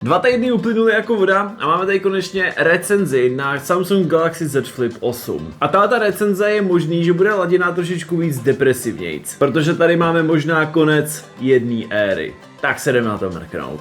2 týdny uplynuly jako voda a máme tady konečně recenzi na Samsung Galaxy Z Flip 8. A tato recenze je možný, že bude laděná trošičku víc depresivnějc, protože tady máme možná konec jedné éry. Tak se jdeme na to mrknout.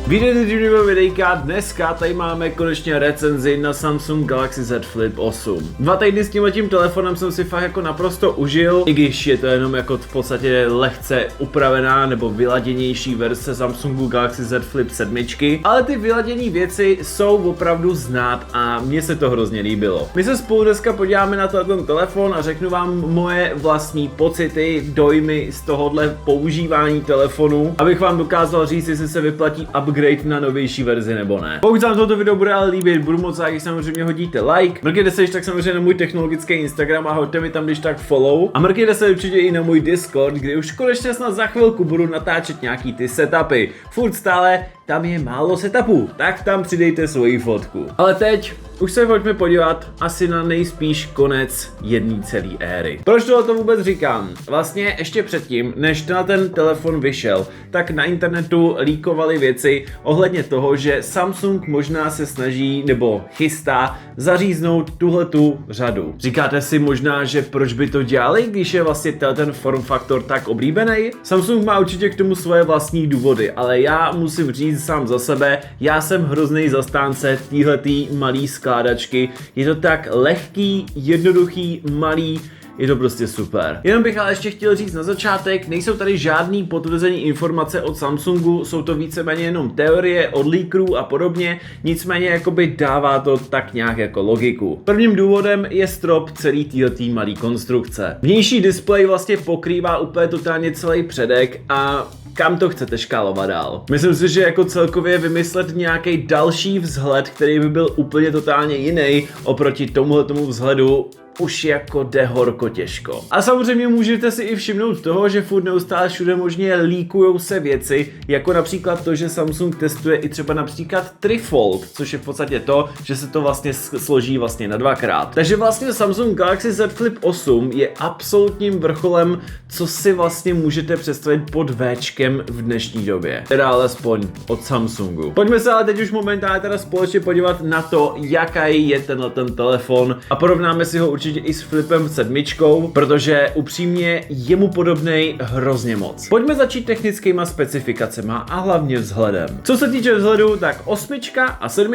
Video videjka, dneska tady máme konečně recenzi na Samsung Galaxy Z Flip 8. 2 týdny s tímhletím telefonem jsem si fakt jako naprosto užil, i když je to jenom jako v podstatě lehce upravená nebo vyladěnější verze Samsungu Galaxy Z Flip 7, ale ty vyladěné věci jsou opravdu znát a mně se to hrozně líbilo. My se spolu dneska podíváme na ten telefon a řeknu vám moje vlastní pocity, dojmy z tohohle používání telefonu, abych vám dokázal říct, jestli se vyplatí upgrade na novější verzi nebo ne. Pokud se vám toto video bude ale líbit, budu moc rád, když samozřejmě hodíte like, mrkněte se tak samozřejmě na můj technologický Instagram a hoďte mi tam když tak follow a mrkněte se určitě i na můj Discord, kde už konečně snad za chvilku budu natáčet nějaký ty setupy. Furt stále tam je málo setupů, tak tam přidejte svoji fotku. Ale teď už se pojďme podívat asi na nejspíš konec jedné celé éry. Proč to vůbec říkám? Vlastně ještě předtím, než ten telefon vyšel, tak na internetu líkovaly věci ohledně toho, že Samsung možná se snaží nebo chystá zaříznout tuhletu řadu. Říkáte si možná, že proč by to dělali, když je vlastně ten form faktor tak oblíbený? Samsung má určitě k tomu svoje vlastní důvody, ale já musím říct sám za sebe, já jsem hrozný zastánce téhletý malý skládačky. Je to tak lehký, jednoduchý, malý, je to prostě super. Jenom bych ale ještě chtěl říct na začátek, nejsou tady žádný potvrzený informace od Samsungu, jsou to víceméně jenom teorie od leakerů a podobně, nicméně jakoby dává to tak nějak jako logiku. Prvním důvodem je strop celý téhletý malý konstrukce. Vnější displej vlastně pokrývá úplně totálně celý předek a kam to chcete škálovat dál? Myslím si, že jako celkově vymyslet nějaký další vzhled, který by byl úplně totálně jiný oproti tomuhletomu vzhledu, už jako jde horko těžko. A samozřejmě můžete si i všimnout toho, že furt neustále všude možně líkujou se věci, jako například to, že Samsung testuje i třeba například trifold, což je v podstatě to, že se to vlastně složí vlastně na dvakrát. Takže vlastně Samsung Galaxy Z Flip 8 je absolutním vrcholem, co si vlastně můžete představit pod Včkem v dnešní době. Teda alespoň od Samsungu. Pojďme se ale teď už momentálně teda společně podívat na to, jaký je ten telefon a porovnáme si ho určitě i s Flipem 7, protože upřímně je mu podobnej hrozně moc. Pojďme začít technickýma specifikacema a hlavně vzhledem. Co se týče vzhledu, tak 8 a 7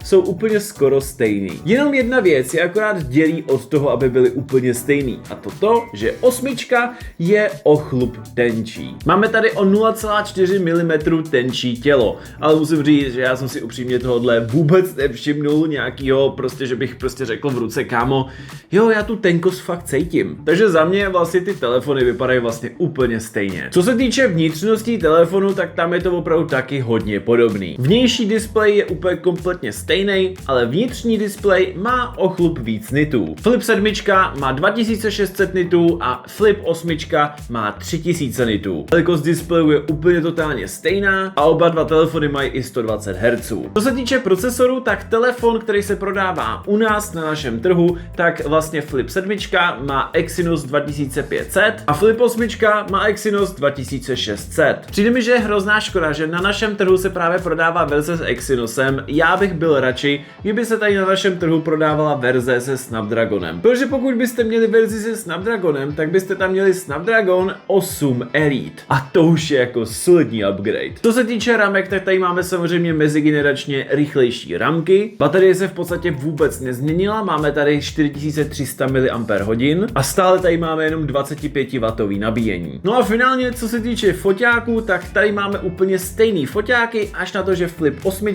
jsou úplně skoro stejný. Jenom jedna věc je akorát dělí od toho, aby byly úplně stejný. A to, že 8 je o chlup tenčí. Máme tady o 0,4 mm tenčí tělo, ale musím říct, že já jsem si upřímně tohodle vůbec nevšimnul nějakýho, prostě, že bych prostě řekl v ruce, kámo, jo, já tu tenkost fakt cítím. Takže za mě vlastně ty telefony vypadají vlastně úplně stejně. Co se týče vnitřností telefonu, tak tam je to opravdu taky hodně podobný. Vnější displej je úplně kompletně stejný, ale vnitřní displej má o chlup víc nitů. Flip 7 má 2600 nitů a Flip 8 má 3000 nitů. Velikost displeju je úplně totálně stejná a oba dva telefony mají i 120 Hz. Co se týče procesoru, tak telefon, který se prodává u nás na našem trhu, tak vlastně Flip 7 má Exynos 2500 a Flip 8 má Exynos 2600. Přijde mi, že je hrozná škoda, že na našem trhu se právě prodává verze s Exynosem. Já bych byl radši, kdyby se tady na našem trhu prodávala verze se Snapdragonem. Protože pokud byste měli verzi se Snapdragonem, tak byste tam měli Snapdragon 8 Elite. A to už je jako solidní upgrade. Co se týče ramek, tak tady máme samozřejmě mezigeneračně rychlejší ramky. Baterie se v podstatě vůbec nezměnila, máme tady 4300 mAh a stále tady máme jenom 25W nabíjení. No a finálně, co se týče foťáků, tak tady máme úplně stejný foťáky, až na to, že Flip 8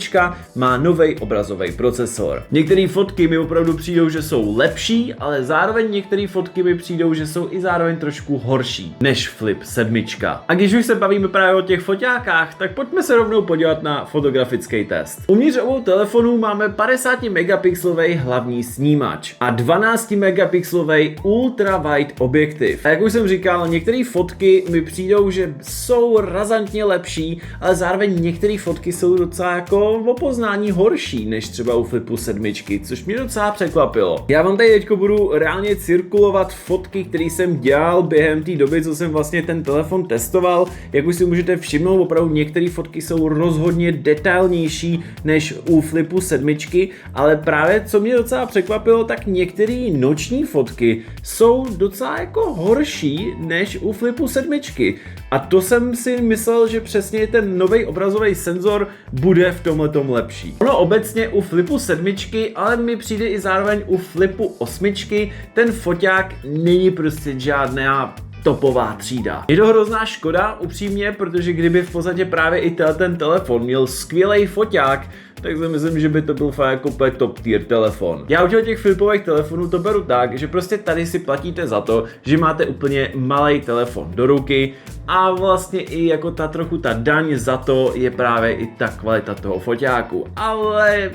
má nový obrazový procesor. Některé fotky mi opravdu přijdou, že jsou lepší, ale zároveň některé fotky mi přijdou, že jsou i zároveň trošku horší než Flip 7. A když už se bavíme právě o těch foťákách, tak pojďme se rovnou podívat na fotografický test. Uvnitř obou telefonů máme 50 megapixelový hlavní snímač a 12 12 megapixelový ultra wide objektiv. A jak už jsem říkal, některé fotky mi přijdou, že jsou razantně lepší, ale zároveň některé fotky jsou docela jako o poznání horší než třeba u Flipu 7, což mě docela překvapilo. Já vám tady teďko budu reálně cirkulovat fotky, které jsem dělal během té doby, co jsem vlastně ten telefon testoval. Jak už si můžete všimnout, opravdu některé fotky jsou rozhodně detailnější než u Flipu 7, ale právě co mě docela překvapilo, tak některé noční fotky jsou docela jako horší než u Flipu 7. A to jsem si myslel, že přesně ten nový obrazový senzor bude v tomhletom lepší. Ono obecně u Flipu 7, ale mi přijde i zároveň u Flipu 8, ten foťák není prostě žádná topová třída. Je to hrozná škoda, upřímně, protože kdyby v podstatě právě i ten telefon měl skvělý foťák, tak si myslím, že by to byl fakt jako top tier telefon. Já u těch flipových telefonů to beru tak, že prostě tady si platíte za to, že máte úplně malý telefon do ruky a vlastně i jako trochu ta daň za to je právě i ta kvalita toho foťáku. Ale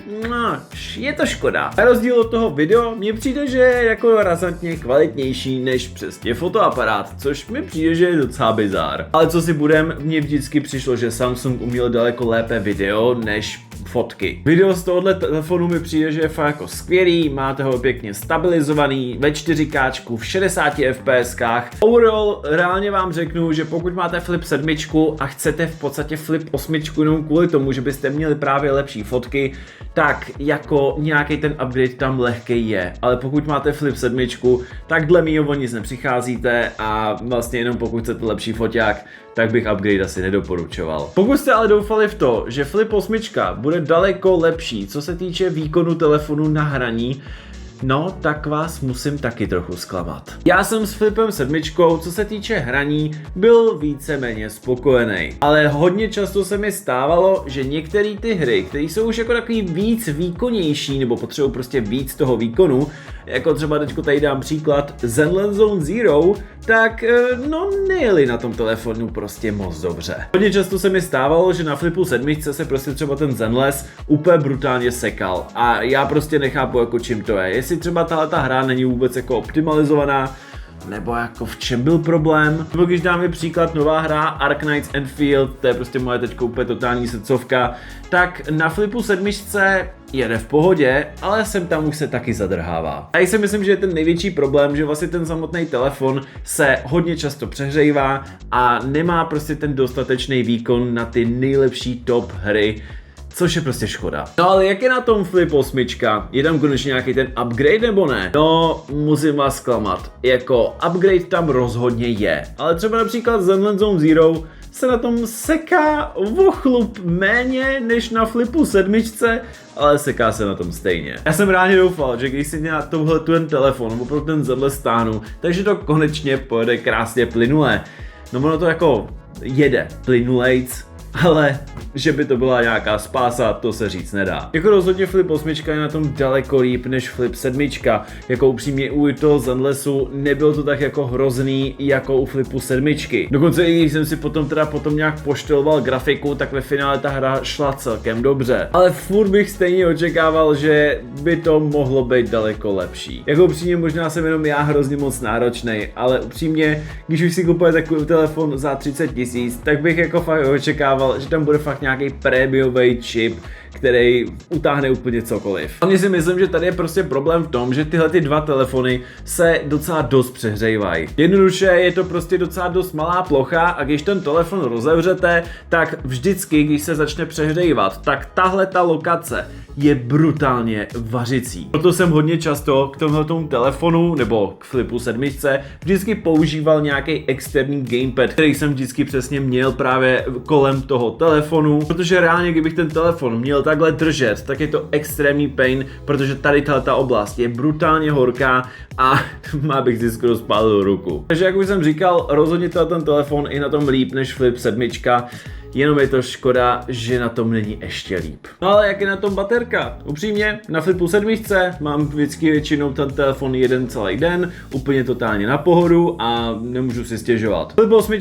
je to škoda. Na rozdíl od toho video mně přijde, že je jako razantně kvalitnější než přesně fotoaparát, což mi přijde, že je docela bizár. Ale co si budem, mně vždycky přišlo, že Samsung uměl daleko lépe video než fotky. Video z tohohle telefonu mi přijde, že je fakt jako skvělý, máte ho pěkně stabilizovaný ve 4K v 60 fps. Overall reálně vám řeknu, že pokud máte Flip 7 a chcete v podstatě Flip 8 jenom kvůli tomu, že byste měli právě lepší fotky, tak jako nějaký ten upgrade tam lehkej je. Ale pokud máte Flip 7, tak dle mýho o nic nepřicházíte a vlastně jenom pokud chcete lepší foťák, tak bych upgrade asi nedoporučoval. Pokud jste ale doufali v to, že Flip 8 bude daleko lepší, co se týče výkonu telefonu na hraní, no, tak vás musím taky trochu zklamat. Já jsem s Flipem 7, co se týče hraní, byl víceméně spokojený. Ale hodně často se mi stávalo, že některé ty hry, které jsou už jako takový víc výkonnější, nebo potřebují prostě víc toho výkonu, jako třeba teďko tady dám příklad Zenless Zone Zero, tak no nejeli na tom telefonu prostě moc dobře. Hodně často se mi stávalo, že na Flipu 7 se prostě třeba ten Zenless úplně brutálně sekal a já prostě nechápu jako čím to je. Jestli třeba tahleta hra není vůbec jako optimalizovaná, nebo jako v čem byl problém. Nebo když dáme příklad nová hra Arknights Enfield, to je prostě moje teďko úplně totální srdcovka, tak na Flipu 7 jede v pohodě, ale sem tam už se taky zadrhává. A já si myslím, že je ten největší problém, že vlastně ten samotný telefon se hodně často přehřejvá a nemá prostě ten dostatečný výkon na ty nejlepší top hry, což je prostě škoda. No ale jak je na tom Flip 8? Je tam konečně nějaký ten upgrade nebo ne? No, musím vás zklamat. Jako upgrade tam rozhodně je. Ale třeba například Zenless Zone Zero se na tom seká o chlup méně než na Flipu 7, ale seká se na tom stejně. Já jsem rádi doufal, že když si na tohle ten telefon nebo pro ten Zenless stáhnu, takže to konečně pojede krásně plynule. No ono to jako jede plynulejc, ale že by to byla nějaká spása, to se říct nedá. Jako rozhodně Flip 8 je na tom daleko líp než Flip 7. Jako upřímně u toho Zenlessu nebyl to tak jako hrozný jako u Flipu 7. Dokonce i když jsem si potom nějak pošteloval grafiku, tak ve finále ta hra šla celkem dobře. Ale furt bych stejně očekával, že by to mohlo být daleko lepší. Jako upřímně možná jsem jenom já hrozně moc náročnej, ale upřímně, když už si kupuje takový telefon za 30 000, tak bych jako fakt očekával, že tam bude fakt nějaký prémiový čip, který utáhne úplně cokoliv. A mně si myslím, že tady je prostě problém v tom, že tyhle ty dva telefony se docela dost přehřívají. Jednoduše je to prostě docela dost malá plocha a když ten telefon rozevřete, tak vždycky, když se začne přehřívat, tak tahle ta lokace je brutálně vařicí. Proto jsem hodně často k tomuto telefonu nebo k Flipu 7 vždycky používal nějaký externí gamepad, který jsem vždycky přesně měl právě kolem toho telefonu, protože reálně kdybych ten telefon měl takhle držet, tak je to extrémní pain, protože tady tato oblast je brutálně horká a má bych si skoro spálil ruku. Takže jak už jsem říkal, rozhodně ten telefon je na tom líp než Flip 7, jenom je to škoda, že na tom není ještě líp. No ale jak je na tom baterka? Upřímně, na Flipu 7 mám vždycky většinou ten telefon jeden celý den, úplně totálně na pohodu a nemůžu si stěžovat. Flip 8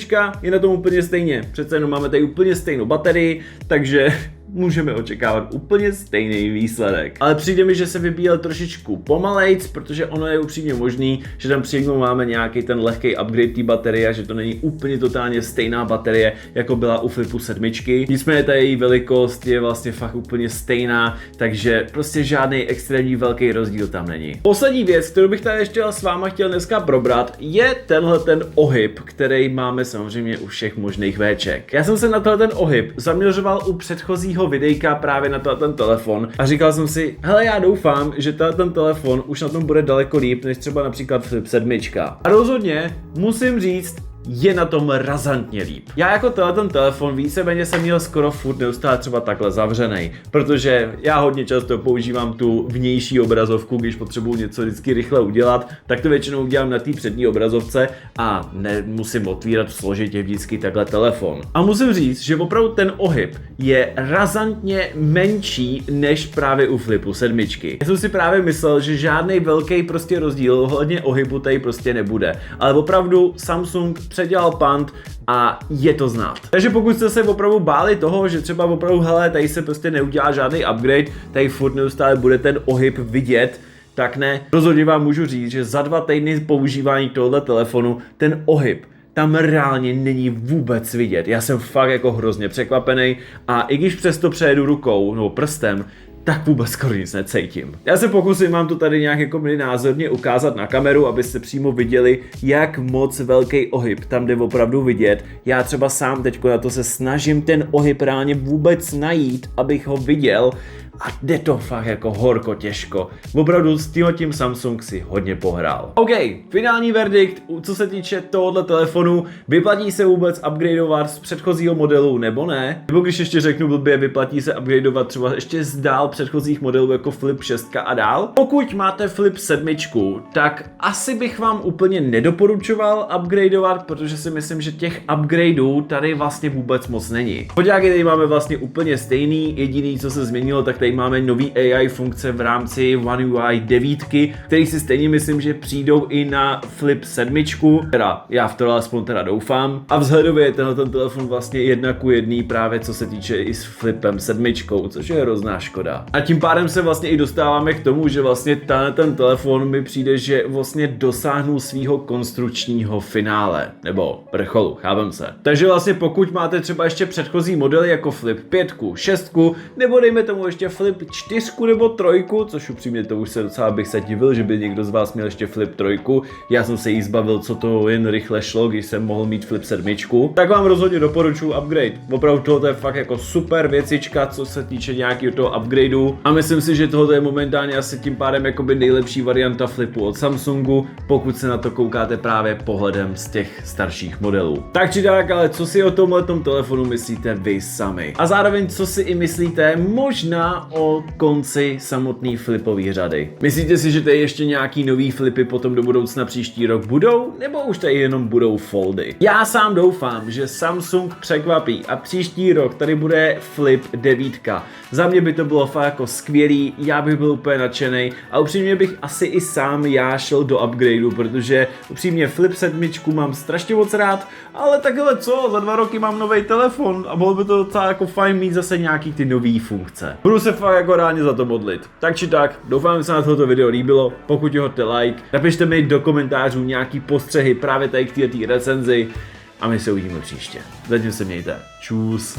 je na tom úplně stejně, přece jenom máme tady úplně stejnou baterii, takže můžeme očekávat úplně stejný výsledek. Ale přijde mi, že se vybíjel trošičku pomalejc, protože ono je upřímně možný, že tam přímo máme nějaký ten lehký upgrade té baterie a že to není úplně totálně stejná baterie, jako byla u Flipu 7. Nicméně ta její velikost je vlastně fakt úplně stejná, takže prostě žádný extrémní velký rozdíl tam není. Poslední věc, kterou bych tady ještě s váma chtěl dneska probrat, je tenhle ten ohyb, který máme samozřejmě u všech možných Vček. Já jsem se na tenhle ten ohyb zaměřoval u předchozího videjka právě na ten telefon a říkal jsem si, hele, já doufám, že ten telefon už na tom bude daleko líp, než třeba například Flip 7. A rozhodně musím říct, je na tom razantně líp. Já jako ten telefon víceméně jsem měl skoro furt neustále třeba takhle zavřenej, protože já hodně často používám tu vnější obrazovku, když potřebuji něco vždycky rychle udělat, tak to většinou udělám na té přední obrazovce a nemusím otvírat složitě vždycky takhle telefon. A musím říct, že opravdu ten ohyb je razantně menší než právě u Flipu 7. Já jsem si právě myslel, že žádný velký prostě rozdíl ohledně ohybu tady prostě nebude, ale opravdu Samsung předělal pant a je to znát. Takže pokud jste se opravdu báli toho, že třeba opravdu hele, tady se prostě neudělá žádný upgrade, tady furt neustále bude ten ohyb vidět, tak ne. Rozhodně vám můžu říct, že za 2 týdny používání tohoto telefonu ten ohyb tam reálně není vůbec vidět. Já jsem fakt jako hrozně překvapený a i když přesto přejedu rukou nebo prstem, tak vůbec skoro nic necítím. Já se pokusím vám to tady nějak jako názorně ukázat na kameru, abyste přímo viděli, jak moc velký ohyb tam jde opravdu vidět. Já třeba sám teďko na to se snažím ten ohyb reálně vůbec najít, abych ho viděl. A jde to fakt jako horko těžko. Opravdu s tím Samsung si hodně pohrál. OK, finální verdikt, co se týče tohohle telefonu, vyplatí se vůbec upgradeovat z předchozího modelu nebo ne? Nebo když ještě řeknu blbě, vyplatí se upgradeovat třeba ještě z dál předchozích modelů jako Flip 6 a dál? Pokud máte Flip 7, tak asi bych vám úplně nedoporučoval upgradeovat, protože si myslím, že těch upgradeů tady vlastně vůbec moc není. Poďáky tady máme vlastně úplně stejný, jediný co se změnilo, tak tady máme nový AI funkce v rámci One UI 9, který si stejně myslím, že přijdou i na Flip 7, teda já v to aspoň teda doufám. A vzhledově je ten telefon vlastně 1:1 právě co se týče i s Flipem 7, což je hrozná škoda. A tím pádem se vlastně i dostáváme k tomu, že vlastně ten telefon mi přijde, že vlastně dosáhnul svýho konstrukčního finále, nebo vrcholu, chápem se. Takže vlastně pokud máte třeba ještě předchozí modely jako Flip 5, 6, nebo dejme tomu ještě Flip 4 nebo 3, což upřímně to už se docela bych se divil, že by někdo z vás měl ještě Flip 3. Já jsem se jí zbavil, co to jen rychle šlo, když jsem mohl mít Flip 7. Tak vám rozhodně doporučuji upgrade. Opravdu tohle je fakt jako super věcička, co se týče nějakého toho upgradeu. A myslím si, že tohle je momentálně asi tím pádem jakoby nejlepší varianta Flipu od Samsungu, pokud se na to koukáte právě pohledem z těch starších modelů. Tak či tak, ale co si o tomhletom telefonu myslíte vy sami? A zároveň co si i myslíte možná o konci samotné flipové řady? Myslíte si, že tady ještě nějaký nový flipy potom do budoucna příští rok budou? Nebo už tady jenom budou foldy? Já sám doufám, že Samsung překvapí a příští rok tady bude Flip 9. Za mě by to bylo fakt jako skvělý, já bych byl úplně nadšený a upřímně bych asi i sám já šel do upgradeu, protože upřímně Flip 7 mám strašně moc rád, ale takhle co, za 2 roky mám nový telefon a bylo by to docela jako fajn mít zase nějaký ty nový funkce. Budu se fakt jako rádi za to modlit. Tak či tak, doufám, že se na tohoto video líbilo, pokud jo, hoďte like, napište mi do komentářů nějaký postřehy právě tady k této recenzi a my se uvidíme příště. Zatím se mějte. Čus.